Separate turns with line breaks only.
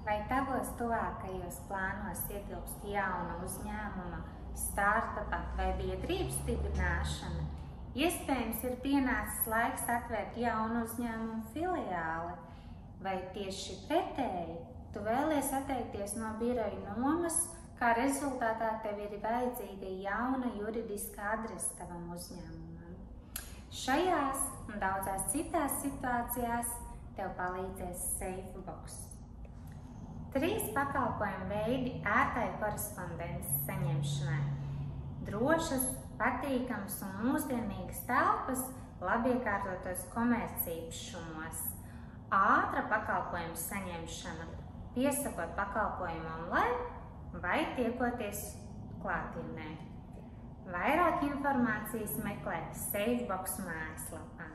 Vai tavos tuvākajos plānos ietilpst jauna uzņēmuma, startupa vai biedrības dibināšana? Iespējams, ir pienācis laiks atvērt jaunu uzņēmumu filiāli, vai tieši pretēji, tu vēlies atteikties no biroja nomas, kā rezultātā tev ir vajadzīga jauna juridiska adrese tavam uzņēmumam. Šajās un daudzās citās situācijās tev palīdzēs SafeBox. 3 pakalpojumu veidi ērtai korespondences saņemšanai. Drošas, patīkamas un mūsdienīgas telpas labiekārtotos komercīpašumos. Ātra pakalpojumu saņemšana, piesakot pakalpojumu online vai tiekoties klātienē. Vairāk informācijas meklē SafeBox mājaslapā.